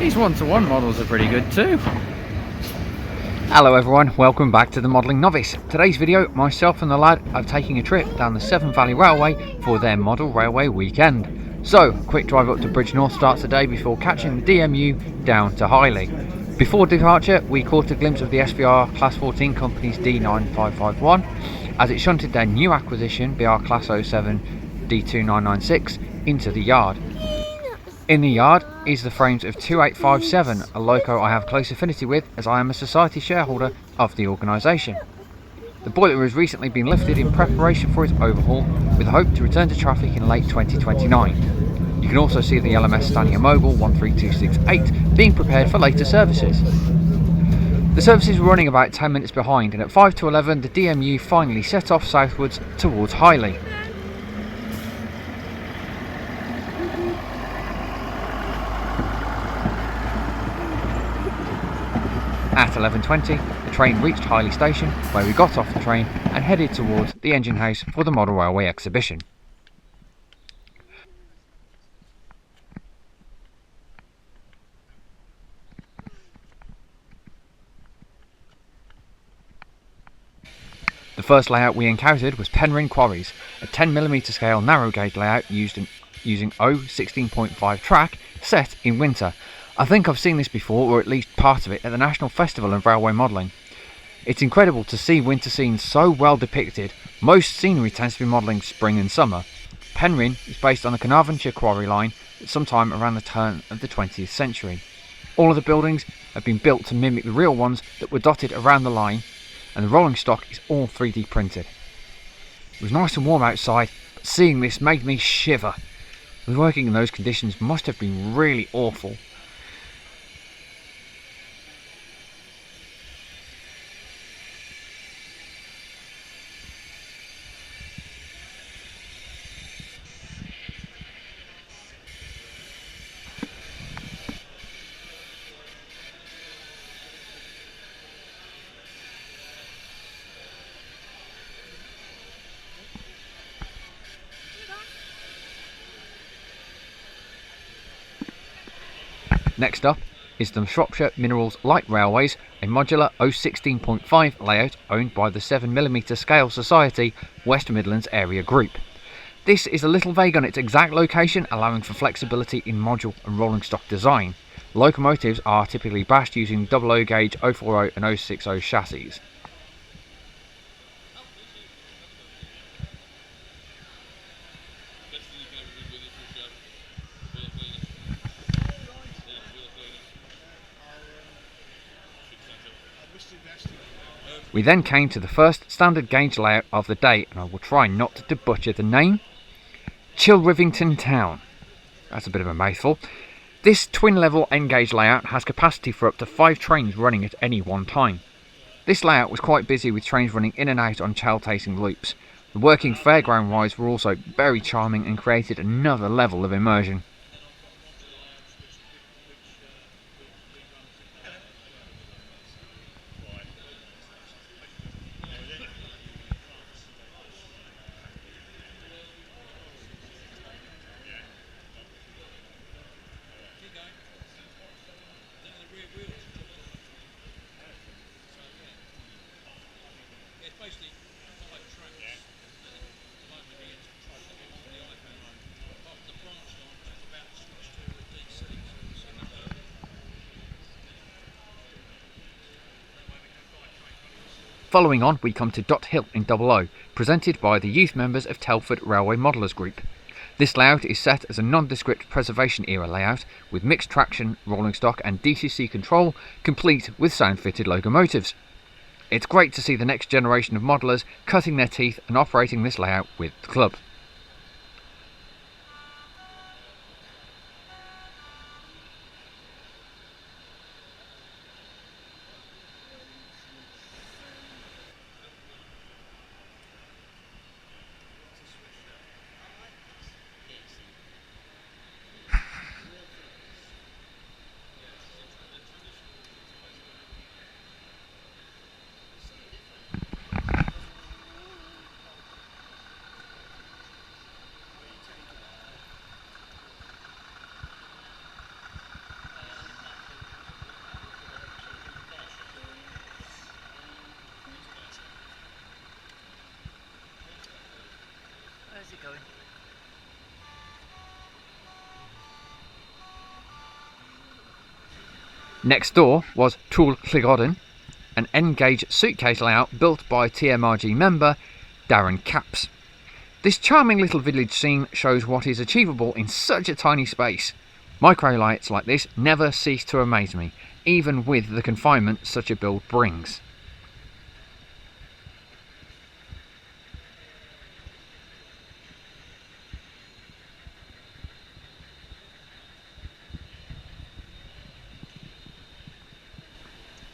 These one-to-one models are pretty good too. Hello everyone, welcome back to the Modelling Novice. Today's video, myself and the lad are taking a trip down the Severn Valley Railway for their Model Railway Weekend. So, quick drive up to Bridgnorth starts the day before catching the DMU down to Highley. Before departure, we caught a glimpse of the SVR Class 14 Company's D9551 as it shunted their new acquisition, BR Class 07 D2996, into the yard. In the yard is the frames of 2857, a loco I have close affinity with as I am a society shareholder of the organisation. The boiler has recently been lifted in preparation for its overhaul with a hope to return to traffic in late 2029. You can also see the LMS Stania Mobile 13268 being prepared for later services. The services were running about 10 minutes behind, and at 5 to 11 the DMU finally set off southwards towards Highley. At 11:20, the train reached Highley station, where we got off the train and headed towards the engine house for the Model Railway exhibition. The first layout we encountered was Penryn Quarries, a 10mm scale narrow gauge layout using 16.5 track set in winter. I think I've seen this before, or at least part of it, at the National Festival of Railway Modelling. It's incredible to see winter scenes so well depicted. Most scenery tends to be modelling spring and summer. Penryn is based on the Carnarvonshire quarry line at sometime around the turn of the 20th century. All of the buildings have been built to mimic the real ones that were dotted around the line, and the rolling stock is all 3D printed. It was nice and warm outside, but seeing this made me shiver. Working in those conditions must have been really awful. Next up is the Shropshire Minerals Light Railways, a modular 016.5 layout owned by the 7mm Scale Society West Midlands Area Group. This is a little vague on its exact location, allowing for flexibility in module and rolling stock design. Locomotives are typically bashed using 00 gauge 040 and 060 chassis. We then came to the first standard gauge layout of the day, and I will try not to butcher the name. Chilrivington Town. That's a bit of a mouthful. This twin level N gauge layout has capacity for up to 5 trains running at any one time. This layout was quite busy with trains running in and out on tail-tasting loops. The working fairground rides were also very charming and created another level of immersion. Following on, we come to Dot Hill in 00, presented by the youth members of Telford Railway Modellers Group. This layout is set as a nondescript preservation era layout with mixed traction, rolling stock and DCC control, complete with sound-fitted locomotives. It's great to see the next generation of modellers cutting their teeth and operating this layout with the club. Next door was Túl Llygorren, an N-gauge suitcase layout built by TMRG member Darren Capps. This charming little village scene shows what is achievable in such a tiny space. Micro layouts like this never cease to amaze me, even with the confinement such a build brings.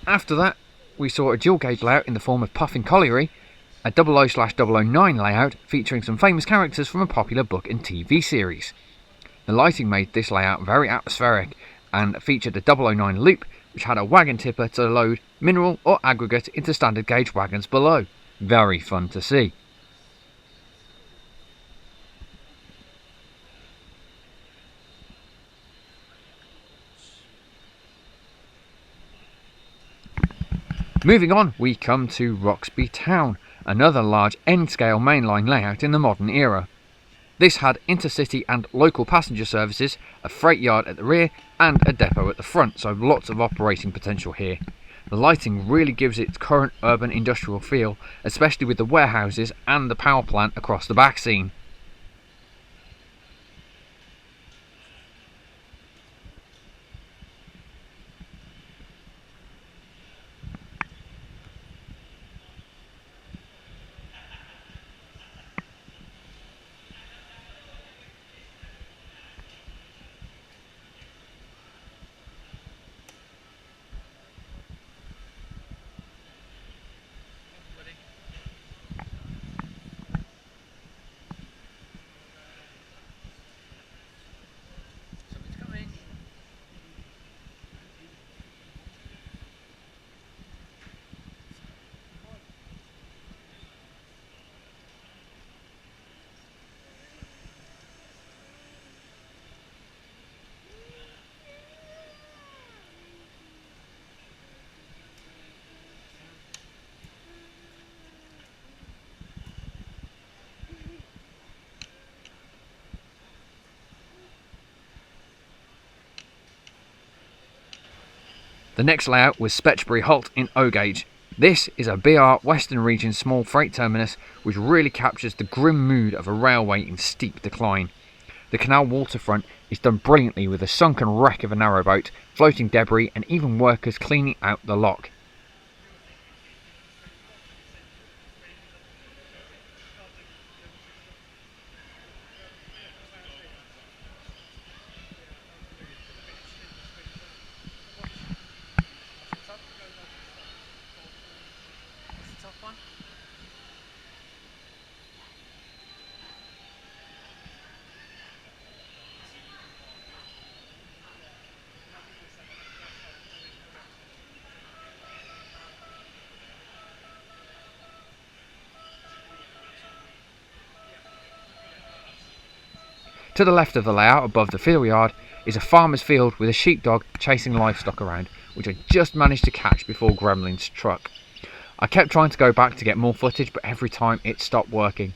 After that, we saw a dual gauge layout in the form of Puffin Colliery, a 00/009 layout featuring some famous characters from a popular book and TV series. The lighting made this layout very atmospheric and featured a 009 loop which had a wagon tipper to load mineral or aggregate into standard gauge wagons below. Very fun to see. Moving on, we come to Roxby Town, another large N-scale mainline layout in the modern era. This had intercity and local passenger services, a freight yard at the rear and a depot at the front, so lots of operating potential here. The lighting really gives it current urban industrial feel, especially with the warehouses and the power plant across the back scene. The next layout was Spetchbury Halt in O-gauge. This is a BR Western Region small freight terminus which really captures the grim mood of a railway in steep decline. The canal waterfront is done brilliantly with a sunken wreck of a narrowboat, floating debris and even workers cleaning out the lock. To the left of the layout, above the field yard, is a farmer's field with a sheepdog chasing livestock around, which I just managed to catch before Gremlins struck. I kept trying to go back to get more footage, but every time it stopped working.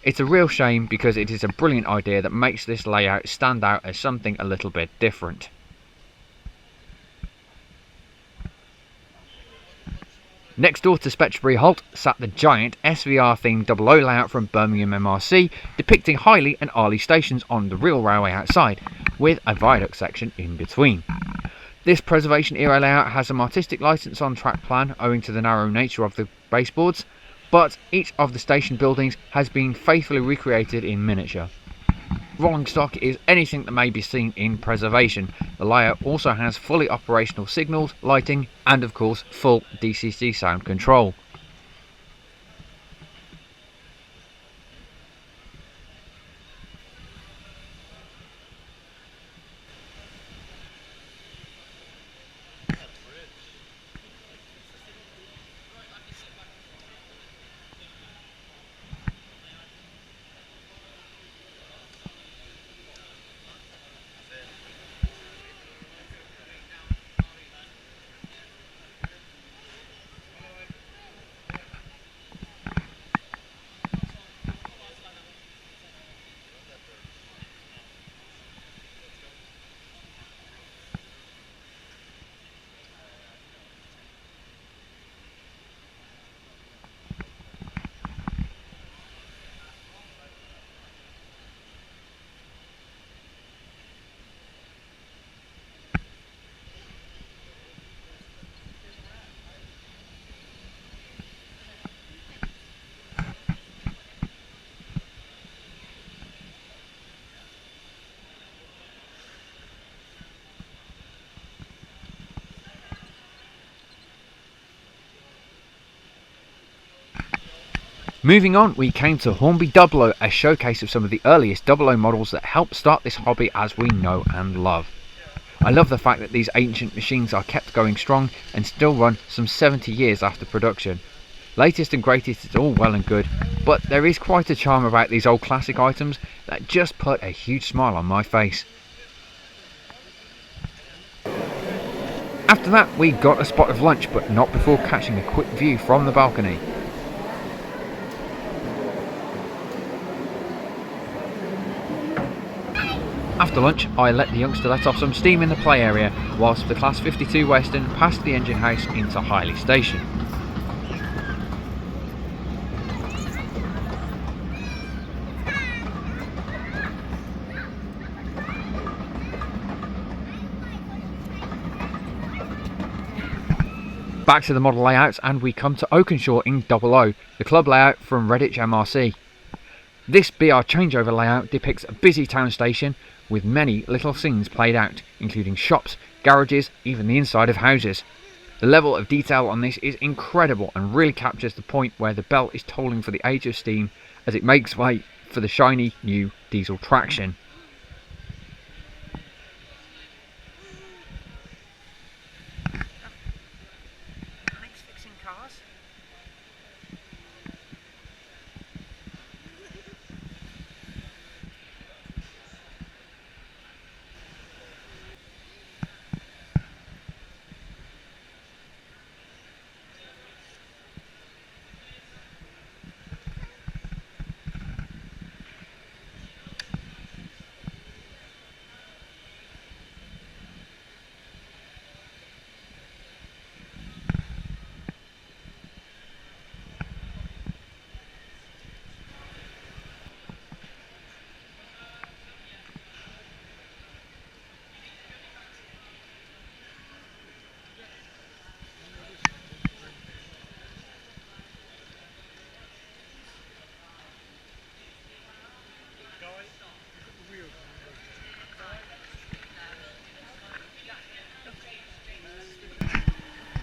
It's a real shame because it is a brilliant idea that makes this layout stand out as something a little bit different. Next door to Spetchbury Halt sat the giant SVR themed 00 layout from Birmingham MRC, depicting Highley and Arley stations on the real railway outside, with a viaduct section in between. This preservation era layout has some artistic licence on track plan owing to the narrow nature of the baseboards, but each of the station buildings has been faithfully recreated in miniature. Rolling stock is anything that may be seen in preservation. The layout also has fully operational signals, lighting and of course full DCC sound control. Moving on, we came to Hornby 00, a showcase of some of the earliest 00 models that helped start this hobby as we know and love. I love the fact that these ancient machines are kept going strong and still run some 70 years after production. Latest and greatest is all well and good, but there is quite a charm about these old classic items that just put a huge smile on my face. After that, we got a spot of lunch, but not before catching a quick view from the balcony. After lunch, I let the youngster let off some steam in the play area, whilst the Class 52 Western passed the engine house into Highley station. Back to the model layouts, and we come to Oakenshaw in 00, the club layout from Redditch MRC. This BR changeover layout depicts a busy town station with many little scenes played out, including shops, garages, even the inside of houses. The level of detail on this is incredible and really captures the point where the bell is tolling for the age of steam as it makes way for the shiny new diesel traction. Thanks fixing cars.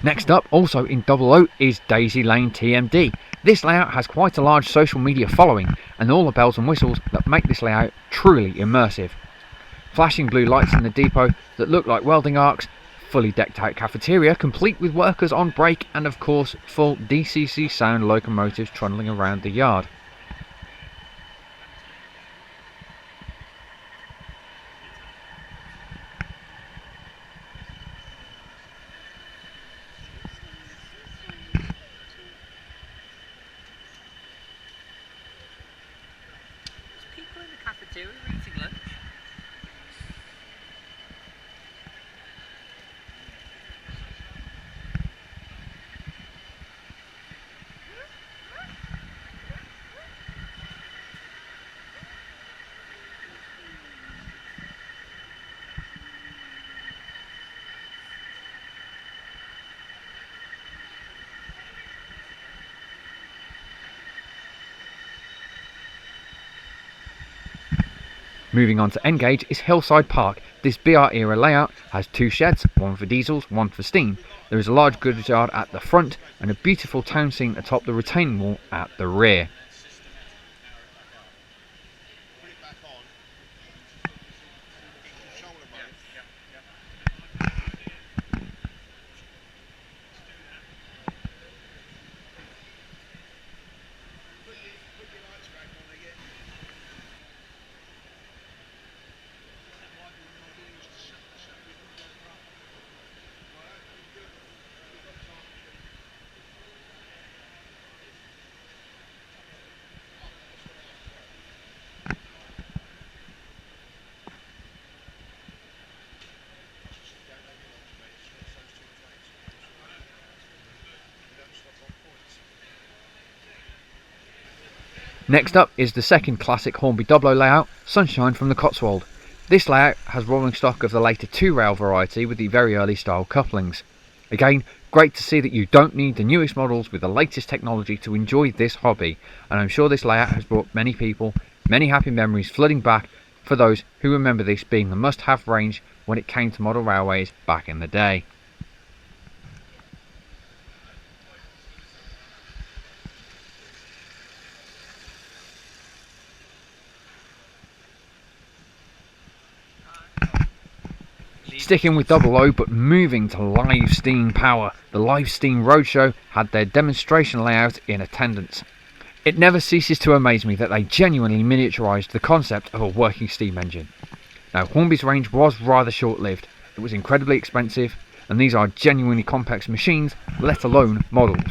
Next up, also in 00, is Daisy Lane TMD. This layout has quite a large social media following, and all the bells and whistles that make this layout truly immersive. Flashing blue lights in the depot that look like welding arcs, fully decked out cafeteria complete with workers on break, and of course full DCC sound locomotives trundling around the yard. People in the cafeteria eating lunch. Moving on to Engage is Hillside Park. This BR era layout has two sheds, one for diesels, one for steam. There is a large goods yard at the front and a beautiful town scene atop the retaining wall at the rear. Next up is the second classic Hornby 00 layout, Sunshine from the Cotswold. This layout has rolling stock of the later 2-rail variety with the very early style couplings. Again, great to see that you don't need the newest models with the latest technology to enjoy this hobby, and I'm sure this layout has brought many people many happy memories flooding back for those who remember this being the must-have range when it came to model railways back in the day. Sticking with double O but moving to live steam power, the Live Steam Roadshow had their demonstration layout in attendance. It never ceases to amaze me that they genuinely miniaturised the concept of a working steam engine. Now, Hornby's range was rather short-lived, it was incredibly expensive, and these are genuinely complex machines, let alone models.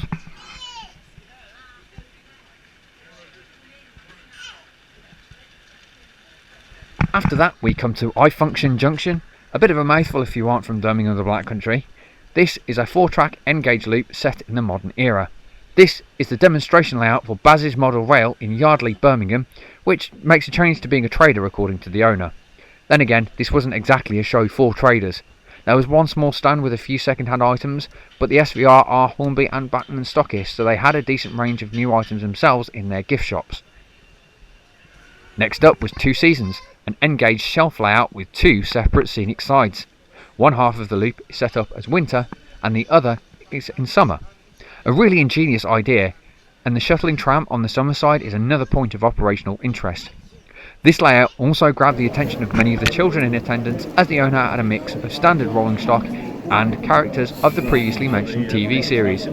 After that we come to iFunction Junction, a bit of a mouthful if you aren't from Birmingham or the Black Country. This is a 4-track N-gauge loop set in the modern era. This is the demonstration layout for Baz's Model Rail in Yardley, Birmingham, which makes a change to being a trader according to the owner. Then again, this wasn't exactly a show for traders. There was one small stand with a few second-hand items, but the SVR are Hornby and Bachmann stockists, so they had a decent range of new items themselves in their gift shops. Next up was Two Seasons, an N-gauge shelf layout with 2 separate scenic sides. One half of the loop is set up as winter and the other is in summer. A really ingenious idea, and the shuttling tram on the summer side is another point of operational interest. This layout also grabbed the attention of many of the children in attendance, as the owner had a mix of standard rolling stock and characters of the previously mentioned TV series.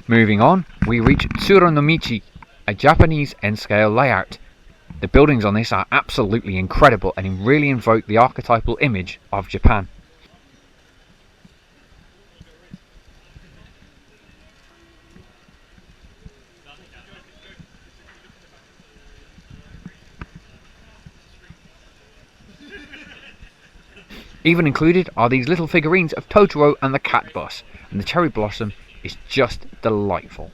Moving on, we reach Tsurunomichi, a Japanese N-scale layout. The buildings on this are absolutely incredible and really invoke the archetypal image of Japan. Even included are these little figurines of Totoro and the cat bus, and the cherry blossom is just delightful.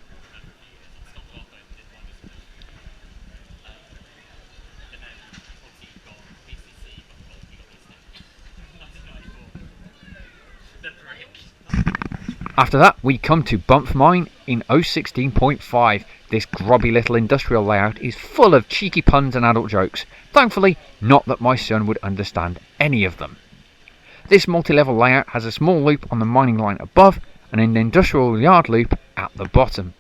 After that we come to Bump Mine in 016.5. This grubby little industrial layout is full of cheeky puns and adult jokes. Thankfully, not that my son would understand any of them. This multi-level layout has a small loop on the mining line above and an industrial yard loop at the bottom.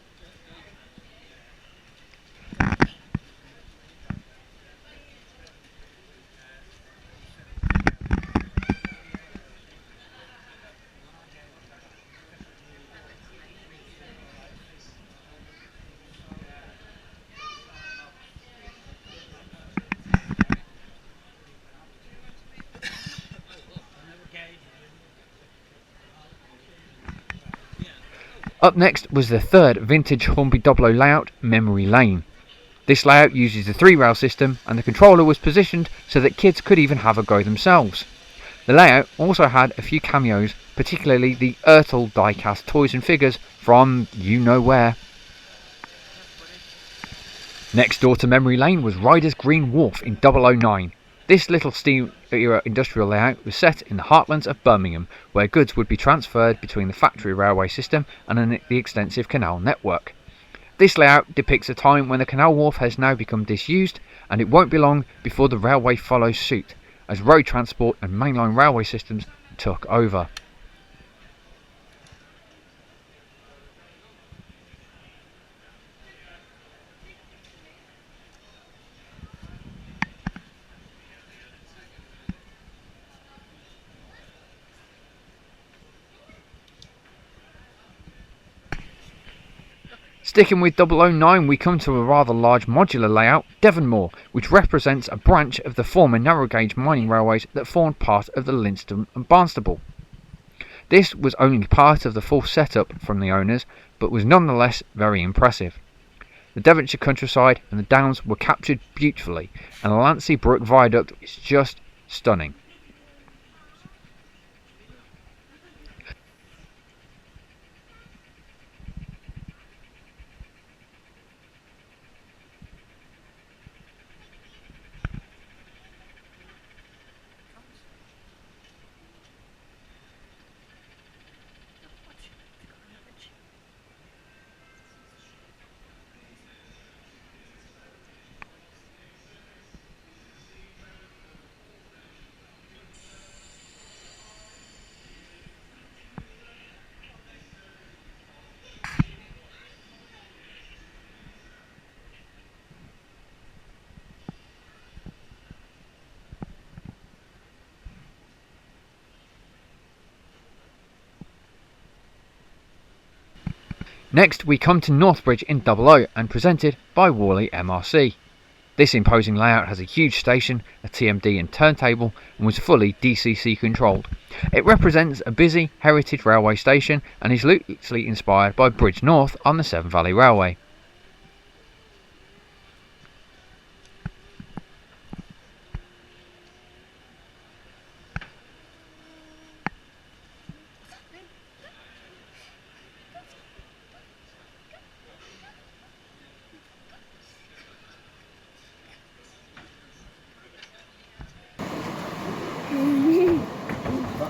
Up next was the third vintage Hornby 00 layout, Memory Lane. This layout uses the 3-rail system and the controller was positioned so that kids could even have a go themselves. The layout also had a few cameos, particularly the Ertl die-cast toys and figures from you know where. Next door to Memory Lane was Ryder's Green Wharf in 009. This little steam era industrial layout was set in the heartlands of Birmingham, where goods would be transferred between the factory railway system and the extensive canal network. This layout depicts a time when the canal wharf has now become disused, and it won't be long before the railway follows suit, as road transport and mainline railway systems took over. Sticking with 009, we come to a rather large modular layout, Devonmore, which represents a branch of the former narrow gauge mining railways that formed part of the Lynston and Barnstaple. This was only part of the full setup from the owners, but was nonetheless very impressive. The Devonshire countryside and the downs were captured beautifully, and the Lancey Brook Viaduct is just stunning. Next we come to Northbridge in 00 and presented by Worley MRC. This imposing layout has a huge station, a TMD and turntable, and was fully DCC controlled. It represents a busy heritage railway station and is loosely inspired by Bridgnorth on the Severn Valley Railway.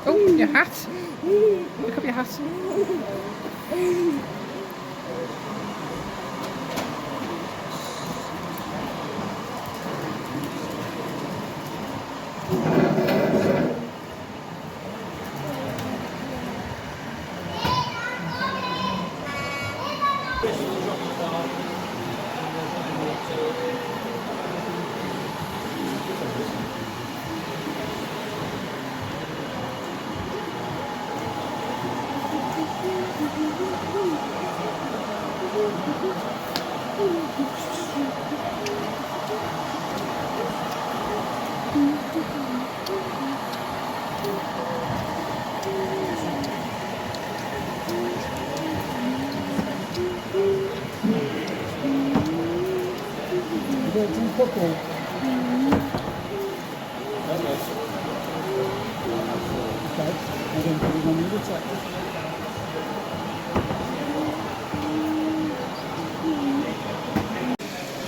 Oh, your hat! Look up your hat.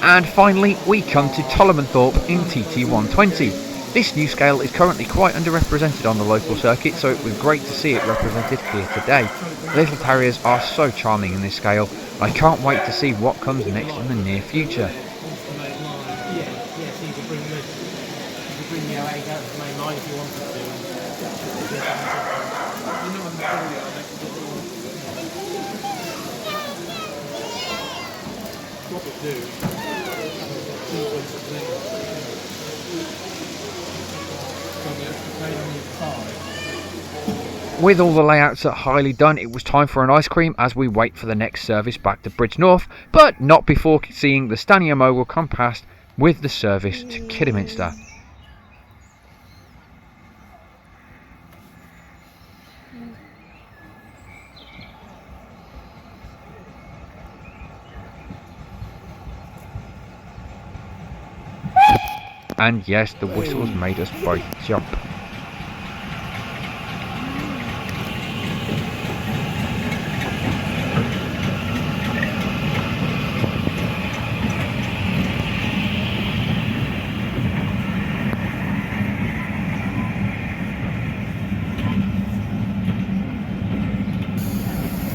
And finally we come to Tollemanthorpe in TT120. This new scale is currently quite underrepresented on the local circuit, so it was great to see it represented here today. Little Terriers are so charming in this scale. I can't wait to see what comes next in the near future. With all the layouts at Highley done, it was time for an ice cream as we wait for the next service back to Bridgnorth, but not before seeing the Stanier Mogul come past with the service to Kidderminster. And yes, the whistles made us both jump.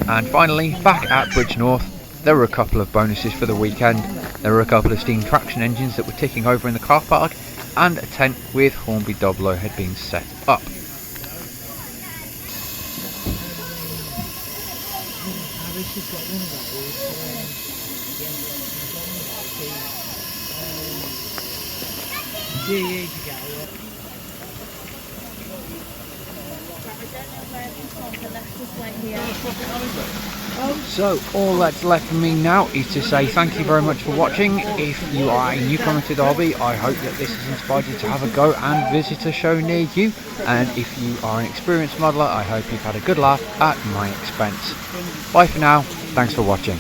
And finally, back at Bridgnorth, there were a couple of bonuses for the weekend. There were a couple of steam traction engines that were ticking over in the car park, and a tent with Hornby Doblo had been set up. So all that's left for me now is to say thank you very much for watching. If you are a newcomer to Derby, I hope that this has inspired you to have a go and visit a show near you, and if you are an experienced modeller, I hope you've had a good laugh at my expense. Bye for now, thanks for watching.